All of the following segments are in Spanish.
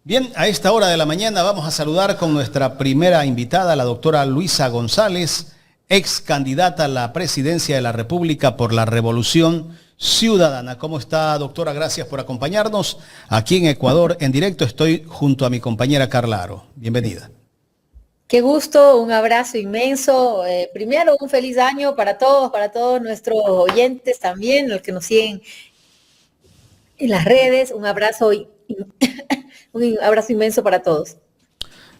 Bien, a esta hora de la mañana vamos a saludar con nuestra primera invitada, la doctora Luisa González, ex candidata a la presidencia de la República por la Revolución Ciudadana. ¿Cómo está, doctora? Gracias por acompañarnos. Aquí en Ecuador, en directo, estoy junto a mi compañera Carla Aro. Bienvenida. Qué gusto, un abrazo inmenso. Primero, un feliz año para todos nuestros oyentes también, los que nos siguen en las redes. Un abrazo, un abrazo inmenso para todos.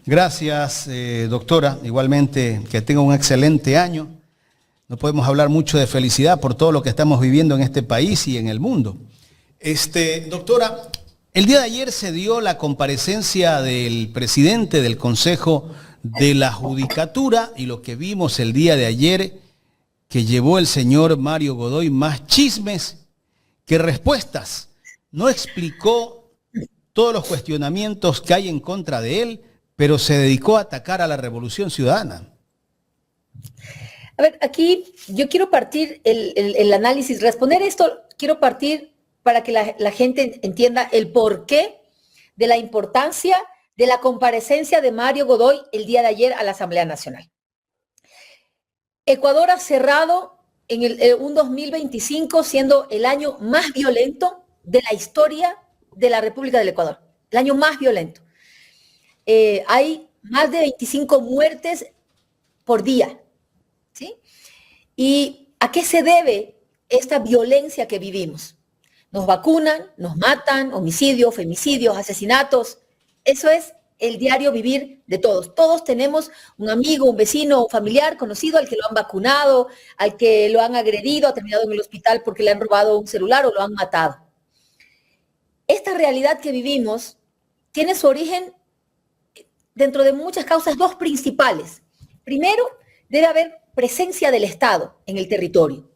Gracias, doctora. Igualmente, que tenga un excelente año. No podemos hablar mucho de felicidad por todo lo que estamos viviendo en este país y en el mundo. Doctora, el día de ayer se dio la comparecencia del presidente del Consejo de la Judicatura y lo que vimos el día de ayer, que llevó el señor Mario Godoy más chismes que respuestas. No explicó todos los cuestionamientos que hay en contra de él, pero se dedicó a atacar a la Revolución Ciudadana. A ver, aquí yo quiero partir el análisis, responder esto, quiero partir para que la gente entienda el porqué de la importancia de la comparecencia de Mario Godoy el día de ayer a la Asamblea Nacional. Ecuador ha cerrado en un 2025 siendo el año más violento de la historia de la República del Ecuador, el año más violento. Hay más de 25 muertes por día, ¿sí? ¿Y a qué se debe esta violencia que vivimos? Nos vacunan, nos matan, homicidios, femicidios, asesinatos. Eso es el diario vivir de todos. Todos tenemos un amigo, un vecino, un familiar conocido al que lo han vacunado, al que lo han agredido, ha terminado en el hospital porque le han robado un celular o lo han matado. Esta realidad que vivimos tiene su origen dentro de muchas causas, dos principales. Primero, debe haber presencia del Estado en el territorio.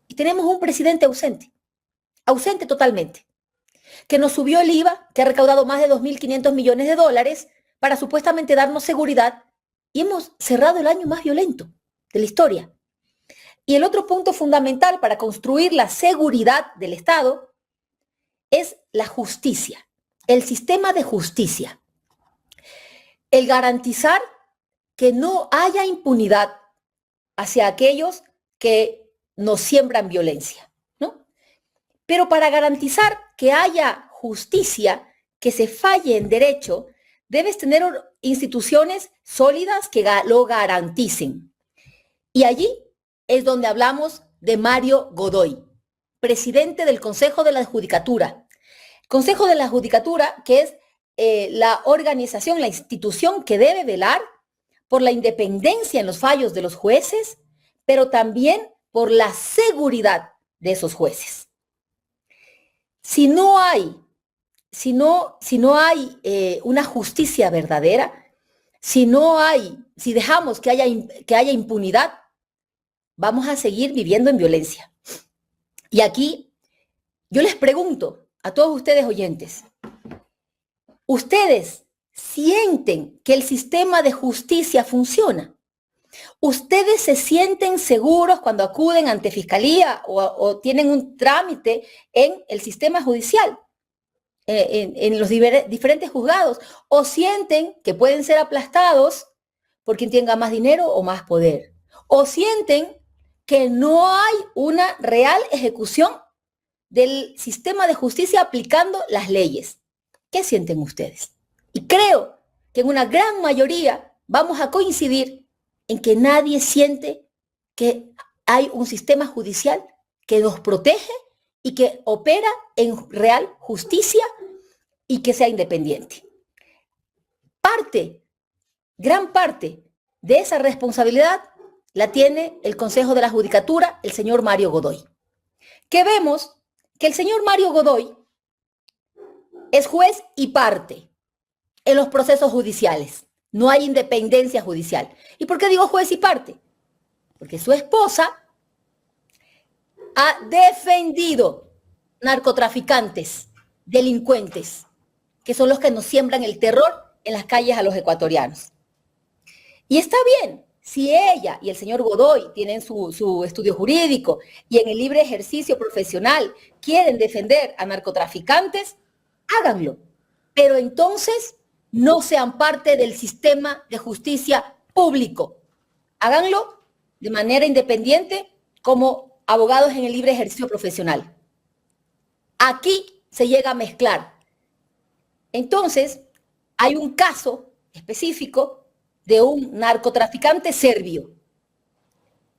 Y tenemos un presidente ausente totalmente, que nos subió el IVA, que ha recaudado más de 2.500 millones de dólares para supuestamente darnos seguridad, y hemos cerrado el año más violento de la historia. Y el otro punto fundamental para construir la seguridad del Estado es la justicia, el sistema de justicia. El garantizar que no haya impunidad hacia aquellos que nos siembran violencia, ¿no? Pero para garantizar que haya justicia, que se falle en derecho, debes tener instituciones sólidas que lo garanticen. Y allí es donde hablamos de Mario Godoy, presidente del Consejo de la Judicatura. Consejo de la Judicatura, que es la organización, la institución que debe velar por la independencia en los fallos de los jueces, pero también por la seguridad de esos jueces. Si no hay una justicia verdadera, si dejamos que haya impunidad, vamos a seguir viviendo en violencia. Y aquí yo les pregunto a todos ustedes oyentes, ¿ustedes sienten que el sistema de justicia funciona? ¿Ustedes se sienten seguros cuando acuden ante fiscalía o tienen un trámite en el sistema judicial, en los diferentes juzgados? ¿O sienten que pueden ser aplastados por quien tenga más dinero o más poder? ¿O sienten que no hay una real ejecución del sistema de justicia aplicando las leyes? ¿Qué sienten ustedes? Y creo que en una gran mayoría vamos a coincidir en que nadie siente que hay un sistema judicial que nos protege y que opera en real justicia y que sea independiente. Gran parte de esa responsabilidad la tiene el Consejo de la Judicatura, el señor Mario Godoy. Que vemos que el señor Mario Godoy es juez y parte en los procesos judiciales. No hay independencia judicial. ¿Y por qué digo juez y parte? Porque su esposa ha defendido narcotraficantes, delincuentes, que son los que nos siembran el terror en las calles a los ecuatorianos. Y está bien, si ella y el señor Godoy tienen su estudio jurídico y en el libre ejercicio profesional quieren defender a narcotraficantes, háganlo. pero entonces no sean parte del sistema de justicia público. Háganlo de manera independiente como abogados en el libre ejercicio profesional. Aquí se llega a mezclar. Entonces, hay un caso específico de un narcotraficante serbio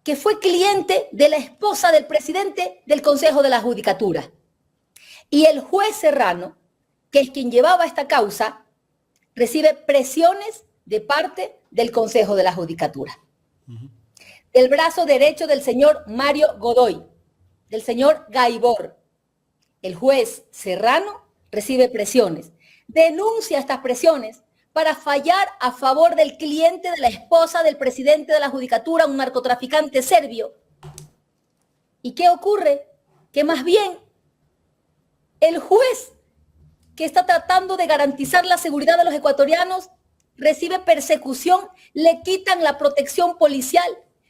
que fue cliente de la esposa del presidente del Consejo de la Judicatura. Y el juez Serrano, que es quien llevaba esta causa, recibe presiones de parte del Consejo de la Judicatura. Del brazo derecho del señor Mario Godoy, del señor Gaibor. El juez Serrano recibe presiones, denuncia estas presiones para fallar a favor del cliente de la esposa del presidente de la Judicatura, un narcotraficante serbio. ¿Y qué ocurre? Que más bien el juez que está tratando de garantizar la seguridad de los ecuatorianos recibe persecución, le quitan la protección policial,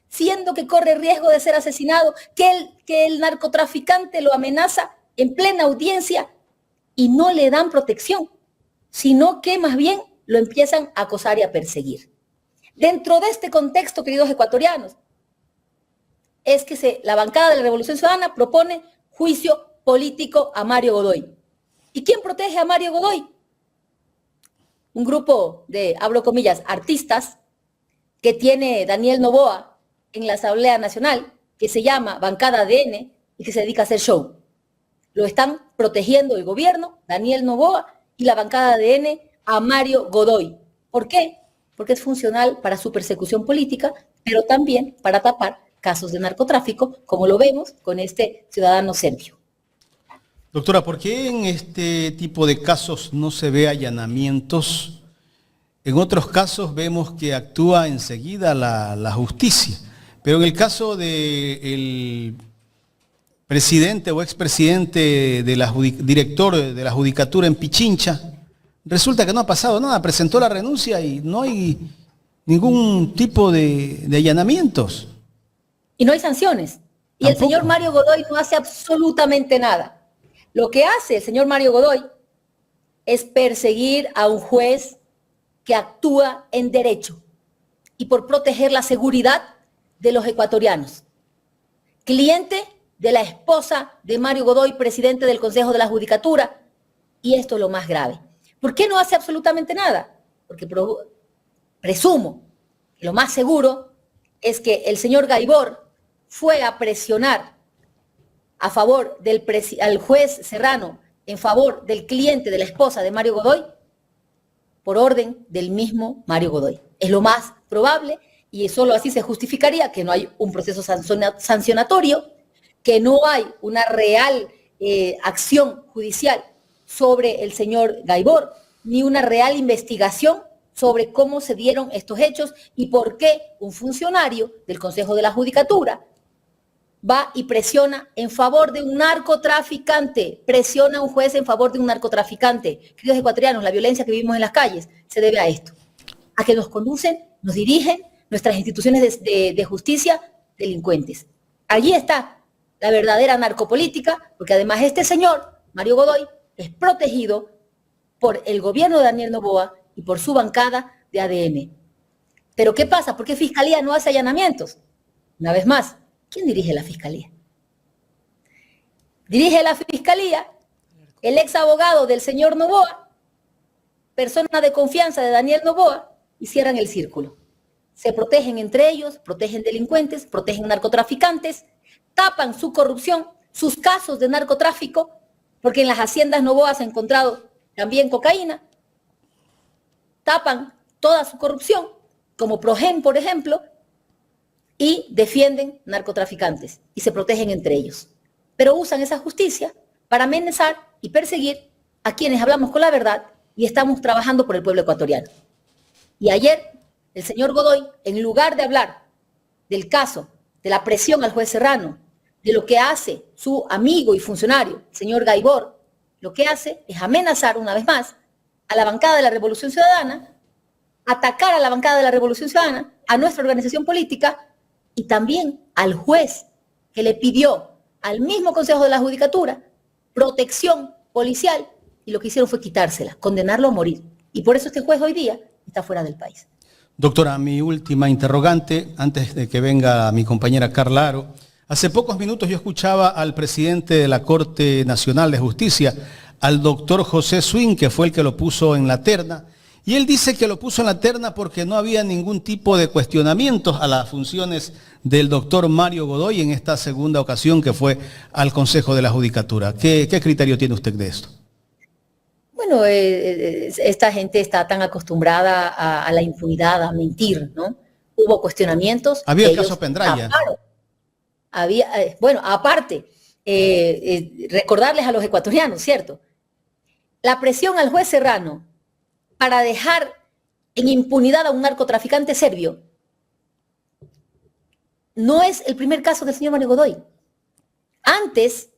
siendo que corre riesgo de ser asesinado, que el narcotraficante lo amenaza en plena audiencia y no le dan protección, sino que más bien lo empiezan a acosar y a perseguir. Dentro de este contexto, queridos ecuatorianos, es que la bancada de la Revolución Ciudadana propone juicio político a Mario Godoy. ¿Y quién protege a Mario Godoy? Un grupo de, abro comillas, artistas que tiene Daniel Noboa en la Asamblea Nacional, que se llama Bancada ADN y que se dedica a hacer show. Lo están protegiendo el gobierno, Daniel Noboa y la bancada ADN a Mario Godoy. ¿Por qué? Porque es funcional para su persecución política, pero también para tapar casos de narcotráfico, como lo vemos con este ciudadano serbio. Doctora, ¿por qué en este tipo de casos no se ve allanamientos? En otros casos vemos que actúa enseguida la justicia, pero en el caso del presidente o expresidente director de la Judicatura en Pichincha, resulta que no ha pasado nada, presentó la renuncia y no hay ningún tipo de allanamientos. Y no hay sanciones. Y el señor Mario Godoy no hace absolutamente nada. Lo que hace el señor Mario Godoy es perseguir a un juez que actúa en derecho y por proteger la seguridad de los ecuatorianos. Cliente de la esposa de Mario Godoy, presidente del Consejo de la Judicatura. Y esto es lo más grave. ¿Por qué no hace absolutamente nada? Porque presumo que lo más seguro es que el señor Gaibor fue a presionar a favor al juez Serrano en favor del cliente de la esposa de Mario Godoy por orden del mismo Mario Godoy. Es lo más probable y solo así se justificaría que no hay un proceso sancionatorio, que no hay una real acción judicial sobre el señor Gaibor, ni una real investigación sobre cómo se dieron estos hechos y por qué un funcionario del Consejo de la Judicatura va y presiona en favor de un narcotraficante, presiona a un juez en favor de un narcotraficante. Queridos ecuatorianos, la violencia que vivimos en las calles se debe a esto, a que nos conducen, nos dirigen nuestras instituciones de justicia delincuentes. Allí está la verdadera narcopolítica, porque además este señor, Mario Godoy, es protegido por el gobierno de Daniel Noboa y por su bancada de ADN. Pero ¿qué pasa? ¿Por qué Fiscalía no hace allanamientos? Una vez más, ¿quién dirige la Fiscalía? Dirige la Fiscalía el ex abogado del señor Noboa, persona de confianza de Daniel Noboa, y cierran el círculo. Se protegen entre ellos, protegen delincuentes, protegen narcotraficantes, tapan su corrupción, sus casos de narcotráfico, porque en las haciendas Noboa se ha encontrado también cocaína, tapan toda su corrupción, como Progen, por ejemplo, y defienden narcotraficantes y se protegen entre ellos. Pero usan esa justicia para amenazar y perseguir a quienes hablamos con la verdad y estamos trabajando por el pueblo ecuatoriano. Y ayer, el señor Godoy, en lugar de hablar del caso, de la presión al juez Serrano, de lo que hace su amigo y funcionario, el señor Gaibor, lo que hace es amenazar una vez más a la bancada de la Revolución Ciudadana, atacar a la bancada de la Revolución Ciudadana, a nuestra organización política y también al juez que le pidió al mismo Consejo de la Judicatura protección policial y lo que hicieron fue quitársela, condenarlo a morir. Y por eso este juez hoy día está fuera del país. Doctora, mi última interrogante, antes de que venga mi compañera Carla Aro. Hace pocos minutos yo escuchaba al presidente de la Corte Nacional de Justicia, al doctor José Swing, que fue el que lo puso en la terna, y él dice que lo puso en la terna porque no había ningún tipo de cuestionamientos a las funciones del doctor Mario Godoy en esta segunda ocasión que fue al Consejo de la Judicatura. ¿Qué criterio tiene usted de esto? Bueno, esta gente está tan acostumbrada a la impunidad, a mentir, ¿no? Hubo cuestionamientos. Había el caso Pendraya. Bueno, aparte, recordarles a los ecuatorianos, ¿cierto? La presión al juez Serrano para dejar en impunidad a un narcotraficante serbio no es el primer caso del señor Mario Godoy. Antes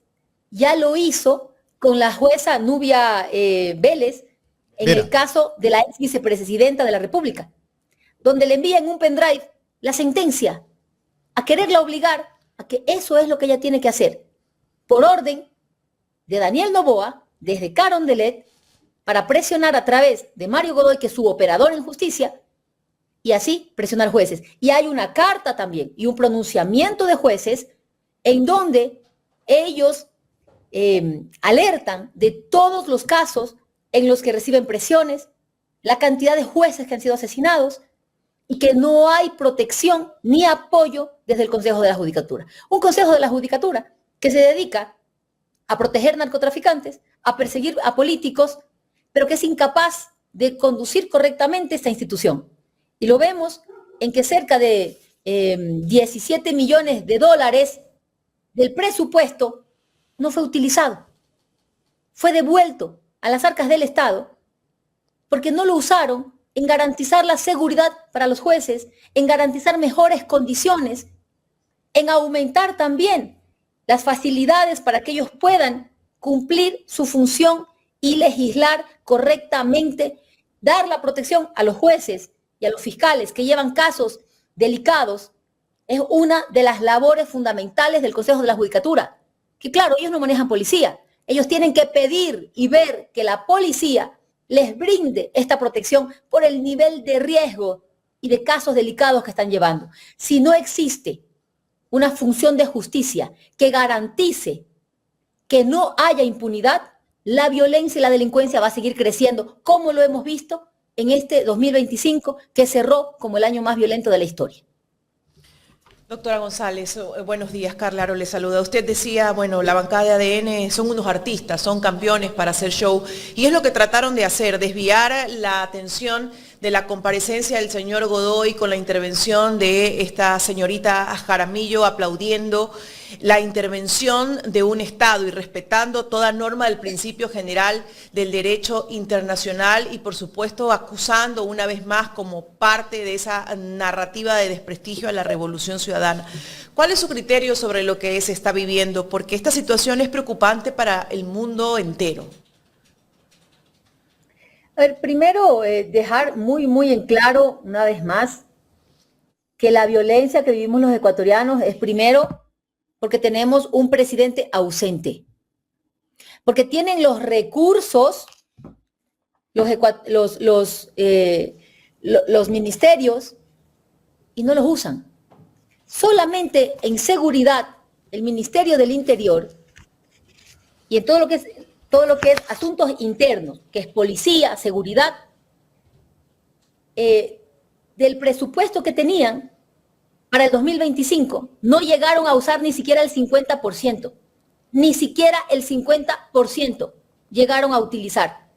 ya lo hizo con la jueza Nubia Vélez en el caso de la ex vicepresidenta de la República, donde le envían un pendrive la sentencia a quererla obligar a que eso es lo que ella tiene que hacer, por orden de Daniel Noboa, desde Carondelet, para presionar a través de Mario Godoy, que es su operador en justicia, y así presionar jueces. Y hay una carta también y un pronunciamiento de jueces en donde ellos alertan de todos los casos en los que reciben presiones, la cantidad de jueces que han sido asesinados y que no hay protección ni apoyo desde el Consejo de la Judicatura. Un Consejo de la Judicatura que se dedica a proteger narcotraficantes, a perseguir a políticos, pero que es incapaz de conducir correctamente esta institución. Y lo vemos en que cerca de 17 millones de dólares del presupuesto no fue utilizado. Fue devuelto a las arcas del Estado porque no lo usaron en garantizar la seguridad para los jueces, en garantizar mejores condiciones, en aumentar también las facilidades para que ellos puedan cumplir su función y legislar correctamente, dar la protección a los jueces y a los fiscales que llevan casos delicados. Es una de las labores fundamentales del Consejo de la Judicatura, que claro, ellos no manejan policía, ellos tienen que pedir y ver que la policía les brinde esta protección por el nivel de riesgo y de casos delicados que están llevando. Si no existe una función de justicia que garantice que no haya impunidad, la violencia y la delincuencia va a seguir creciendo, como lo hemos visto en este 2025, que cerró como el año más violento de la historia. Doctora González, buenos días. Carla Aro le saluda. Usted decía, bueno, la bancada de ADN son unos artistas, son campeones para hacer show, y es lo que trataron de hacer, desviar la atención de la comparecencia del señor Godoy con la intervención de esta señorita Jaramillo, aplaudiendo la intervención de un Estado y respetando toda norma del principio general del derecho internacional y por supuesto acusando una vez más como parte de esa narrativa de desprestigio a la Revolución Ciudadana. ¿Cuál es su criterio sobre lo que se está viviendo? Porque esta situación es preocupante para el mundo entero. A ver, primero dejar muy en claro una vez más que la violencia que vivimos los ecuatorianos es primero porque tenemos un presidente ausente, porque tienen los recursos, los ministerios, y no los usan. Solamente en seguridad, el Ministerio del Interior, y en todo lo que es asuntos internos, que es policía, seguridad, del presupuesto que tenían para el 2025, no llegaron a usar ni siquiera el 50%, ni siquiera el 50% llegaron a utilizar.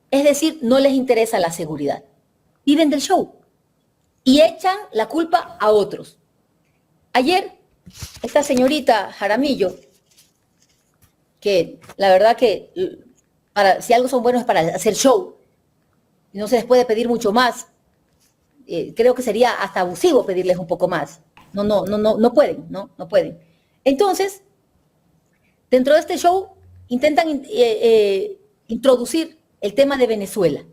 Es decir, no les interesa la seguridad. Viven del show y echan la culpa a otros. Ayer, esta señorita Jaramillo, que la verdad que si algo son buenos es para hacer show, no se les puede pedir mucho más. Creo que sería hasta abusivo pedirles un poco más. No pueden. Entonces, dentro de este show intentan introducir el tema de Venezuela.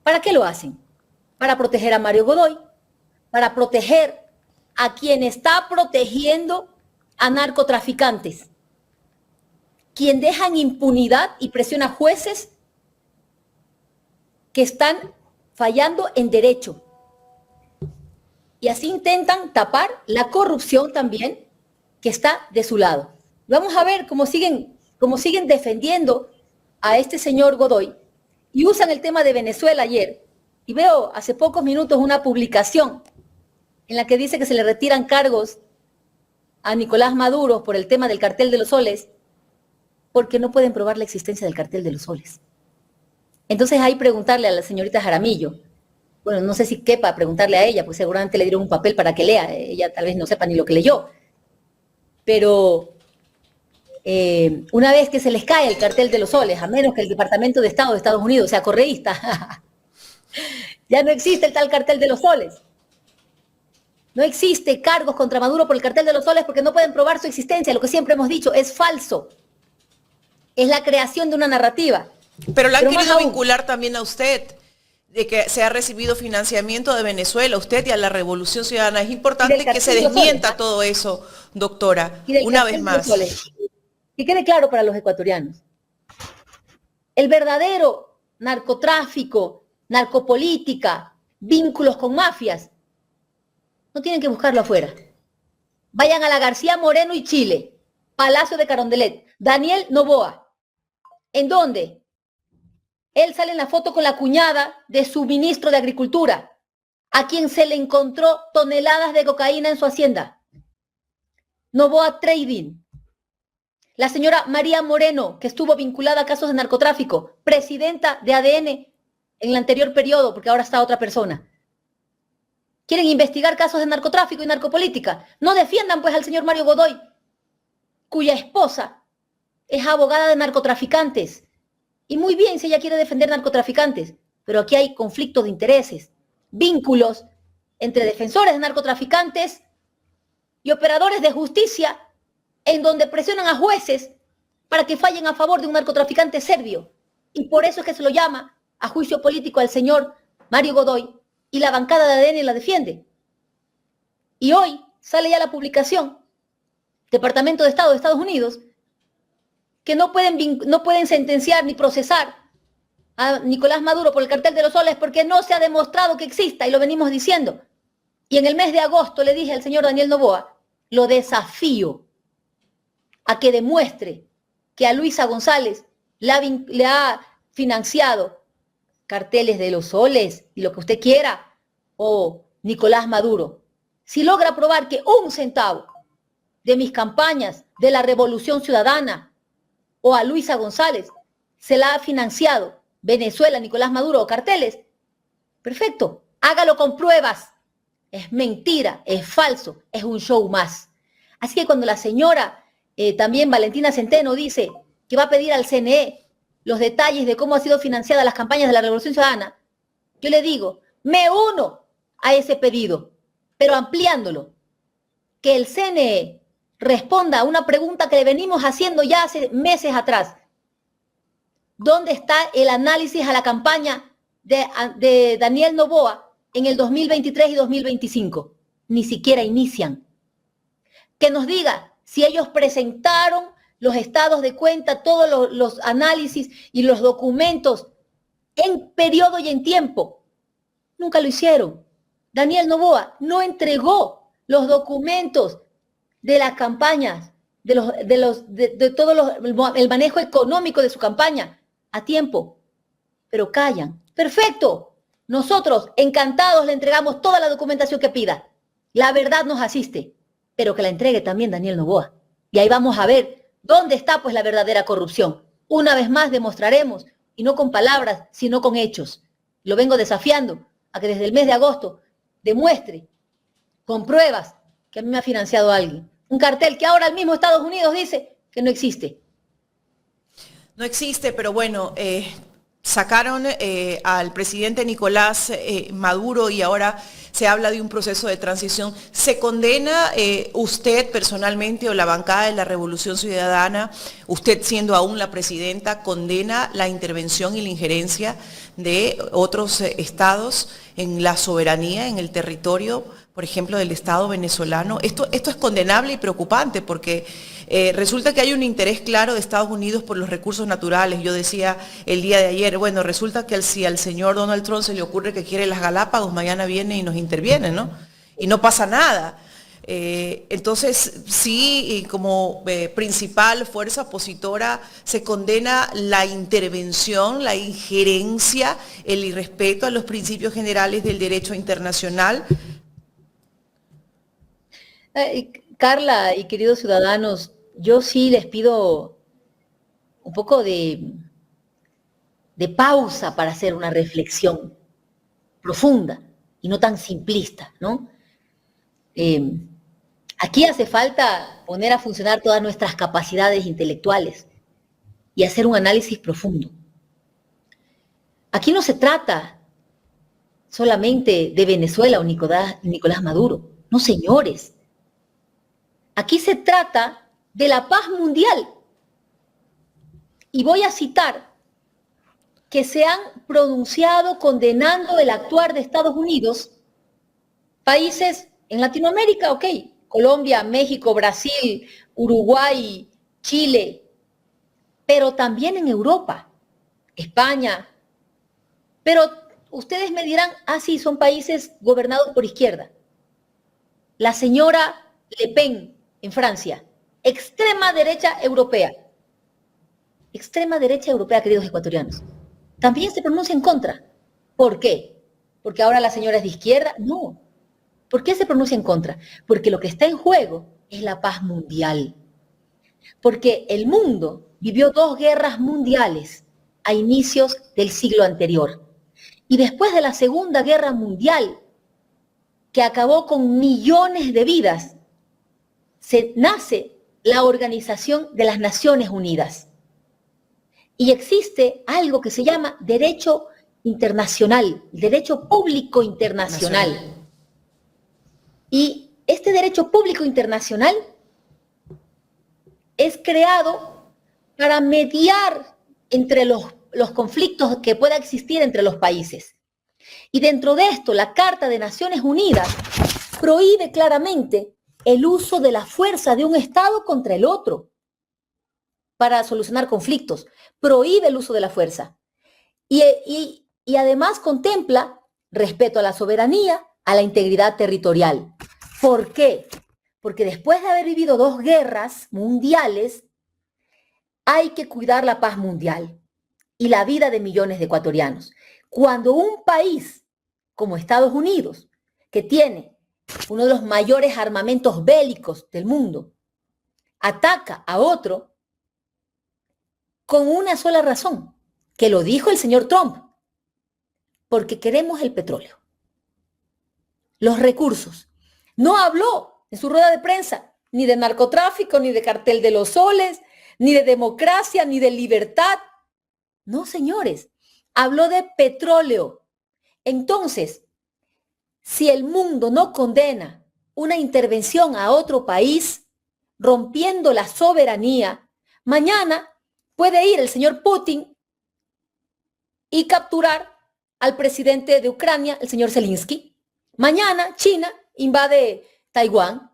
¿Para qué lo hacen? Para proteger a Mario Godoy, para proteger a quien está protegiendo a narcotraficantes. quien deja en impunidad y presiona jueces que están fallando en derecho. Y así intentan tapar la corrupción también que está de su lado. Vamos a ver cómo siguen defendiendo a este señor Godoy y usan el tema de Venezuela ayer. Y veo hace pocos minutos una publicación en la que dice que se le retiran cargos a Nicolás Maduro por el tema del cartel de los soles, porque no pueden probar la existencia del cartel de los soles. Entonces ahí preguntarle a la señorita Jaramillo, bueno, no sé si quepa preguntarle a ella, pues seguramente le dieron un papel para que lea, ella tal vez no sepa ni lo que leyó, pero una vez que se les cae el cartel de los soles, a menos que el Departamento de Estado de Estados Unidos sea correísta, ya no existe el tal cartel de los soles. No existe cargos contra Maduro por el cartel de los soles porque no pueden probar su existencia. Lo que siempre hemos dicho es falso. Es la creación de una narrativa. Pero la han querido vincular también a usted, de que se ha recibido financiamiento de Venezuela, usted y a la Revolución Ciudadana. Es importante que se desmienta todo eso, doctora, una vez más. Que quede claro para los ecuatorianos. El verdadero narcotráfico, narcopolítica, vínculos con mafias, no tienen que buscarlo afuera. Vayan a la García Moreno y Chile, Palacio de Carondelet, Daniel Noboa. ¿En dónde? Él sale en la foto con la cuñada de su ministro de Agricultura, a quien se le encontró toneladas de cocaína en su hacienda. Noboa Trading. La señora María Moreno, que estuvo vinculada a casos de narcotráfico, presidenta de ADN en el anterior periodo, porque ahora está otra persona. ¿Quieren investigar casos de narcotráfico y narcopolítica? No defiendan pues al señor Mario Godoy, cuya esposa es abogada de narcotraficantes. Y muy bien si ella quiere defender narcotraficantes, pero aquí hay conflictos de intereses, vínculos entre defensores de narcotraficantes y operadores de justicia en donde presionan a jueces para que fallen a favor de un narcotraficante serbio. Y por eso es que se lo llama a juicio político al señor Mario Godoy y la bancada de ADN la defiende. Y hoy sale ya la publicación, Departamento de Estado de Estados Unidos, que no pueden sentenciar ni procesar a Nicolás Maduro por el cartel de los soles porque no se ha demostrado que exista, y lo venimos diciendo. Y en el mes de agosto le dije al señor Daniel Noboa, lo desafío a que demuestre que a Luisa González le ha financiado carteles de los soles y lo que usted quiera, o Nicolás Maduro. Si logra probar que 1 centavo de mis campañas de la Revolución Ciudadana o a Luisa González se la ha financiado Venezuela, Nicolás Maduro o carteles, perfecto, hágalo con pruebas. Es mentira, es falso, es un show más. Así que cuando la señora también Valentina Centeno dice que va a pedir al CNE los detalles de cómo ha sido financiada las campañas de la Revolución Ciudadana, yo le digo, me uno a ese pedido, pero ampliándolo, que el CNE responda a una pregunta que le venimos haciendo ya hace meses atrás. ¿Dónde está el análisis a la campaña de Daniel Noboa en el 2023 y 2025? Ni siquiera inician. Que nos diga si ellos presentaron los estados de cuenta, todos los análisis y los documentos en periodo y en tiempo. Nunca lo hicieron. Daniel Noboa no entregó los documentos de las campañas, de todo el manejo económico de su campaña a tiempo, pero callan. Perfecto, nosotros encantados le entregamos toda la documentación que pida. La verdad nos asiste, pero que la entregue también Daniel Noboa. Y ahí vamos a ver dónde está pues la verdadera corrupción. Una vez más demostraremos, y no con palabras, sino con hechos. Lo vengo desafiando a que desde el mes de agosto demuestre con pruebas que a mí me ha financiado alguien. Un cartel que ahora el mismo Estados Unidos dice que no existe. No existe, pero bueno, sacaron al presidente Nicolás Maduro y ahora se habla de un proceso de transición. ¿Se condena usted personalmente o la bancada de la Revolución Ciudadana, usted siendo aún la presidenta, condena la intervención y la injerencia de otros estados en la soberanía, en el territorio, por ejemplo, del Estado venezolano? Esto es condenable y preocupante porque Resulta que hay un interés claro de Estados Unidos por los recursos naturales. Yo decía el día de ayer, bueno, resulta que si al señor Donald Trump se le ocurre que quiere las Galápagos, mañana viene y nos interviene, ¿no? Y no pasa nada. Entonces, sí, como principal fuerza opositora se condena la intervención, la injerencia, el irrespeto a los principios generales del derecho internacional. Carla y queridos ciudadanos, yo sí les pido un poco de pausa para hacer una reflexión profunda y no tan simplista, ¿no? Aquí hace falta poner a funcionar todas nuestras capacidades intelectuales y hacer un análisis profundo. Aquí no se trata solamente de Venezuela o Nicolás Maduro. No, señores. Aquí se trata de la paz mundial. Y voy a citar que se han pronunciado condenando el actuar de Estados Unidos, países en Latinoamérica, ok, Colombia, México, Brasil, Uruguay, Chile, pero también en Europa, España. Pero ustedes me dirán, sí, son países gobernados por izquierda. La señora Le Pen en Francia, extrema derecha europea, queridos ecuatorianos, también se pronuncia en contra. ¿Por qué? ¿Porque ahora la señora es de izquierda? No. ¿Por qué se pronuncia en contra? Porque lo que está en juego es la paz mundial. Porque el mundo vivió 2 guerras mundiales a inicios del siglo anterior. Y después de la Segunda Guerra Mundial, que acabó con millones de vidas, nace la Organización de las Naciones Unidas. Y existe algo que se llama derecho internacional, derecho público internacional. Y este derecho público internacional es creado para mediar entre los conflictos que pueda existir entre los países. Y dentro de esto, la Carta de Naciones Unidas prohíbe claramente el uso de la fuerza de un Estado contra el otro para solucionar conflictos. Prohíbe el uso de la fuerza. Y además contempla respeto a la soberanía, a la integridad territorial. ¿Por qué? Porque después de haber vivido 2 guerras mundiales, hay que cuidar la paz mundial y la vida de millones de ecuatorianos. Cuando un país como Estados Unidos, que tiene uno de los mayores armamentos bélicos del mundo, ataca a otro con una sola razón, que lo dijo el señor Trump, porque queremos el petróleo, los recursos. No habló en su rueda de prensa ni de narcotráfico, ni de cartel de los soles, ni de democracia, ni de libertad. No, señores, habló de petróleo. Entonces, si el mundo no condena una intervención a otro país, rompiendo la soberanía, mañana puede ir el señor Putin y capturar al presidente de Ucrania, el señor Zelensky. Mañana China invade Taiwán.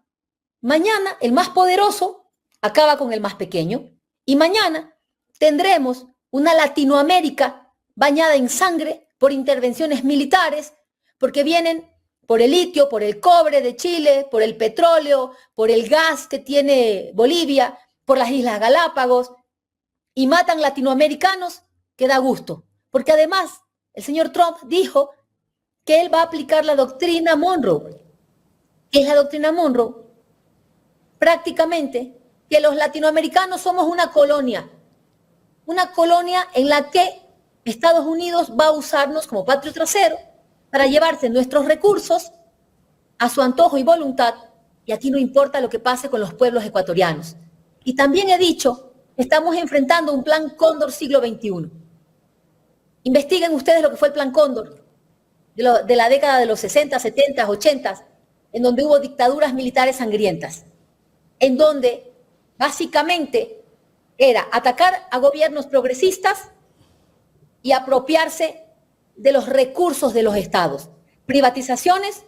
Mañana el más poderoso acaba con el más pequeño. Y mañana tendremos una Latinoamérica bañada en sangre por intervenciones militares, porque vienen por el litio, por el cobre de Chile, por el petróleo, por el gas que tiene Bolivia, por las Islas Galápagos, y matan latinoamericanos que da gusto. Porque además el señor Trump dijo que él va a aplicar la doctrina Monroe. ¿Qué es la doctrina Monroe? Prácticamente que los latinoamericanos somos una colonia en la que Estados Unidos va a usarnos como patio trasero para llevarse nuestros recursos a su antojo y voluntad, y aquí no importa lo que pase con los pueblos ecuatorianos. Y también he dicho, estamos enfrentando un plan Cóndor siglo XXI. Investiguen ustedes lo que fue el plan Cóndor de la década de los 60, 70, 80, en donde hubo dictaduras militares sangrientas, en donde básicamente era atacar a gobiernos progresistas y apropiarse de los recursos de los estados, privatizaciones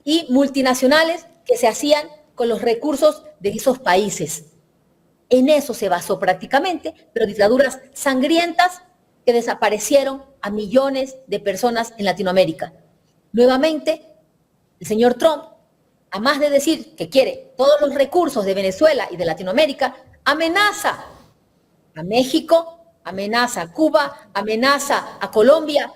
y multinacionales que se hacían con los recursos de esos países. En eso se basó prácticamente, pero dictaduras sangrientas que desaparecieron a millones de personas en Latinoamérica. Nuevamente, el señor Trump, a más de decir que quiere todos los recursos de Venezuela y de Latinoamérica, amenaza a México, amenaza a Cuba, amenaza a Colombia.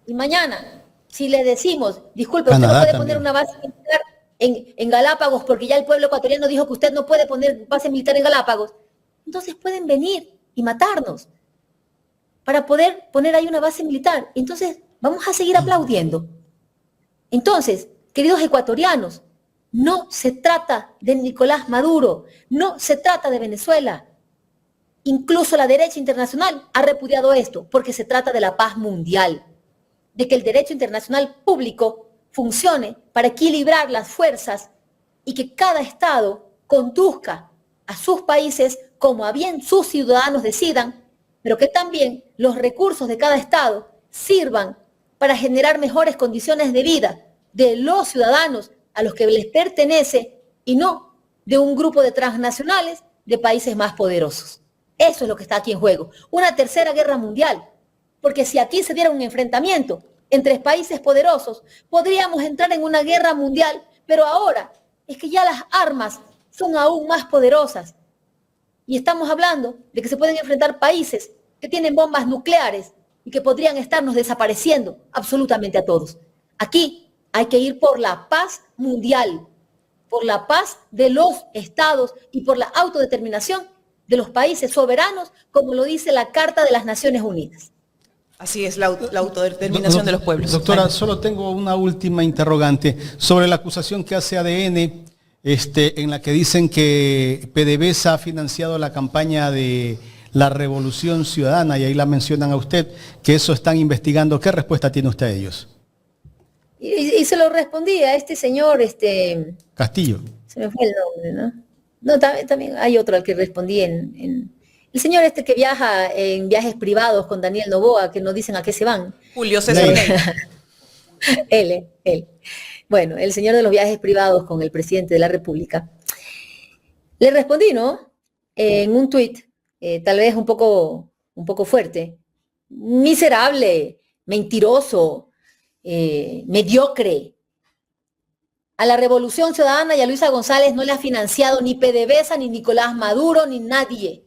Y mañana, si le decimos, disculpe, usted no puede poner una base militar en Galápagos porque ya el pueblo ecuatoriano dijo que usted no puede poner base militar en Galápagos, entonces pueden venir y matarnos para poder poner ahí una base militar. Entonces, vamos a seguir aplaudiendo. Entonces, queridos ecuatorianos, no se trata de Nicolás Maduro, no se trata de Venezuela. Incluso la derecha internacional ha repudiado esto, porque se trata de la paz mundial, de que el derecho internacional público funcione para equilibrar las fuerzas y que cada Estado conduzca a sus países como a bien sus ciudadanos decidan, pero que también los recursos de cada Estado sirvan para generar mejores condiciones de vida de los ciudadanos a los que les pertenece y no de un grupo de transnacionales de países más poderosos. Eso es lo que está aquí en juego. Una tercera guerra mundial. Porque si aquí se diera un enfrentamiento entre países poderosos, podríamos entrar en una guerra mundial, pero ahora es que ya las armas son aún más poderosas. Y estamos hablando de que se pueden enfrentar países que tienen bombas nucleares y que podrían estarnos desapareciendo absolutamente a todos. Aquí hay que ir por la paz mundial, por la paz de los estados y por la autodeterminación de los países soberanos, como lo dice la Carta de las Naciones Unidas. Así es, la autodeterminación de los pueblos. Doctora, solo tengo una última interrogante sobre la acusación que hace ADN, en la que dicen que PDVSA ha financiado la campaña de la Revolución Ciudadana, y ahí la mencionan a usted, que eso están investigando. ¿Qué respuesta tiene usted a ellos? Y se lo respondí a este señor, Castillo. Se me fue el nombre, ¿no? No, también hay otro al que respondí el señor que viaja en viajes privados con Daniel Noboa, que nos dicen a qué se van. Julio César. Él. Bueno, el señor de los viajes privados con el presidente de la República. Le respondí, ¿no? En un tuit, tal vez un poco fuerte. Miserable, mentiroso, mediocre. A la Revolución Ciudadana y a Luisa González no le ha financiado ni PDVSA, ni Nicolás Maduro, ni nadie.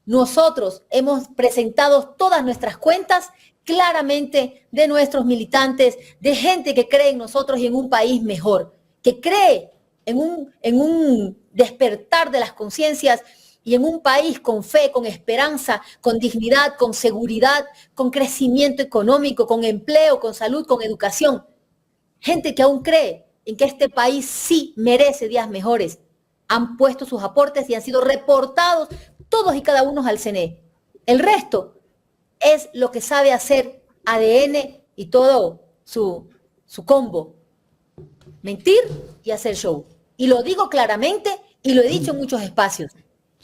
Nosotros hemos presentado todas nuestras cuentas claramente de nuestros militantes, de gente que cree en nosotros y en un país mejor, que cree en un despertar de las conciencias y en un país con fe, con esperanza, con dignidad, con seguridad, con crecimiento económico, con empleo, con salud, con educación. Gente que aún cree en que este país sí merece días mejores. Han puesto sus aportes y han sido reportados todos y cada uno al CNE. El resto es lo que sabe hacer ADN y todo su combo. Mentir y hacer show. Y lo digo claramente y lo he dicho en muchos espacios.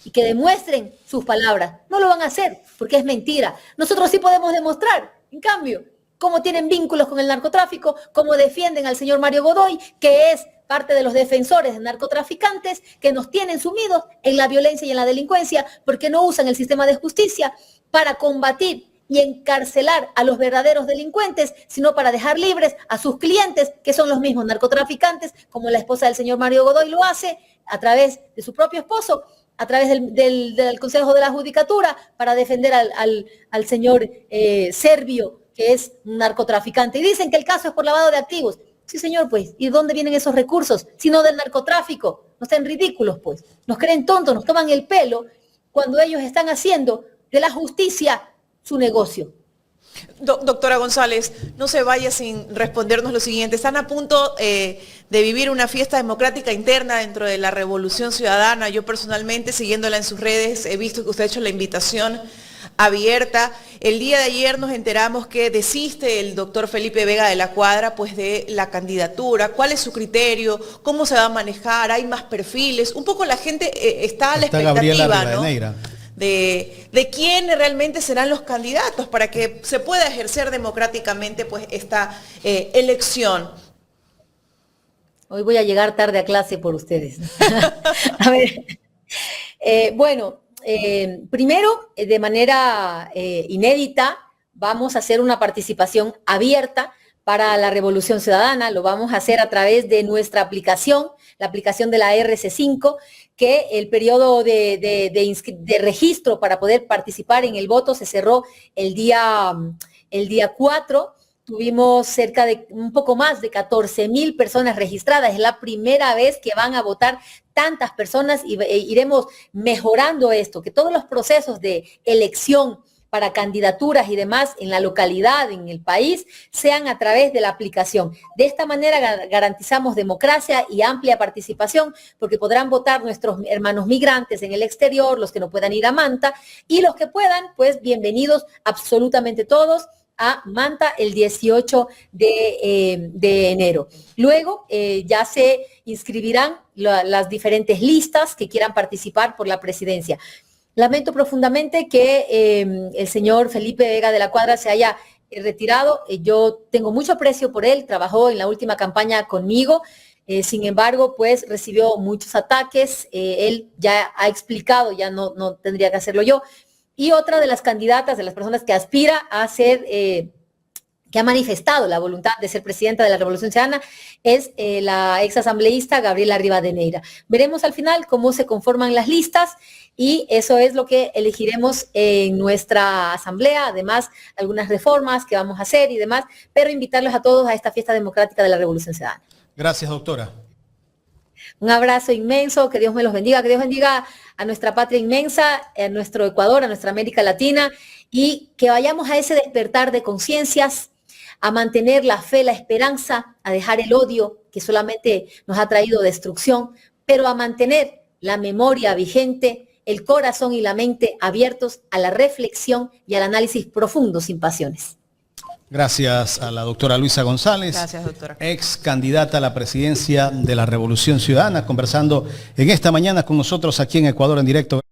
Y que demuestren sus palabras. No lo van a hacer porque es mentira. Nosotros sí podemos demostrar, en cambio, cómo tienen vínculos con el narcotráfico, cómo defienden al señor Mario Godoy, que es parte de los defensores de narcotraficantes, que nos tienen sumidos en la violencia y en la delincuencia, porque no usan el sistema de justicia para combatir y encarcelar a los verdaderos delincuentes, sino para dejar libres a sus clientes, que son los mismos narcotraficantes, como la esposa del señor Mario Godoy lo hace, a través de su propio esposo, a través del Consejo de la Judicatura, para defender al señor Servio, que es un narcotraficante. Y dicen que el caso es por lavado de activos. Sí, señor, pues. ¿Y de dónde vienen esos recursos? Si no del narcotráfico. No sean ridículos, pues. Nos creen tontos, nos toman el pelo cuando ellos están haciendo de la justicia su negocio. Doctora González, no se vaya sin respondernos lo siguiente. Están a punto de vivir una fiesta democrática interna dentro de la Revolución Ciudadana. Yo personalmente, siguiéndola en sus redes, he visto que usted ha hecho la invitación abierta. El día de ayer nos enteramos que desiste el doctor Felipe Vega de la Cuadra pues de la candidatura. ¿Cuál es su criterio? ¿Cómo se va a manejar? ¿Hay más perfiles? Un poco la gente está a la expectativa, ¿no? De quién realmente serán los candidatos para que se pueda ejercer democráticamente pues esta elección. Hoy voy a llegar tarde a clase por ustedes. A ver, Primero, de manera inédita, vamos a hacer una participación abierta para la Revolución Ciudadana. Lo vamos a hacer a través de nuestra aplicación, la aplicación de la RC5, que el periodo de registro para poder participar en el voto se cerró el día 4. Tuvimos cerca de un poco más de 14,000 personas registradas. Es la primera vez que van a votar tantas personas y iremos mejorando esto, que todos los procesos de elección para candidaturas y demás en la localidad, en el país, sean a través de la aplicación. De esta manera garantizamos democracia y amplia participación, porque podrán votar nuestros hermanos migrantes en el exterior, los que no puedan ir a Manta, y los que puedan, pues bienvenidos absolutamente todos a Manta el 18 de enero. Luego ya se inscribirán las diferentes listas que quieran participar por la presidencia. Lamento profundamente que el señor Felipe Vega de la Cuadra se haya retirado. Yo tengo mucho aprecio por él, trabajó en la última campaña conmigo. Sin embargo, pues recibió muchos ataques. Él ya ha explicado, ya no tendría que hacerlo yo. Y otra de las candidatas, de las personas que aspira a ser, que ha manifestado la voluntad de ser presidenta de la Revolución Ciudadana, es la exasambleísta Gabriela Rivadeneira. Veremos al final cómo se conforman las listas y eso es lo que elegiremos en nuestra asamblea, además algunas reformas que vamos a hacer y demás, pero invitarlos a todos a esta fiesta democrática de la Revolución Ciudadana. Gracias, doctora. Un abrazo inmenso, que Dios me los bendiga, que Dios bendiga a nuestra patria inmensa, a nuestro Ecuador, a nuestra América Latina, y que vayamos a ese despertar de conciencias, a mantener la fe, la esperanza, a dejar el odio que solamente nos ha traído destrucción, pero a mantener la memoria vigente, el corazón y la mente abiertos a la reflexión y al análisis profundo sin pasiones. Gracias a la doctora Luisa González, gracias, doctora, ex candidata a la presidencia de la Revolución Ciudadana, conversando en esta mañana con nosotros aquí en Ecuador en directo.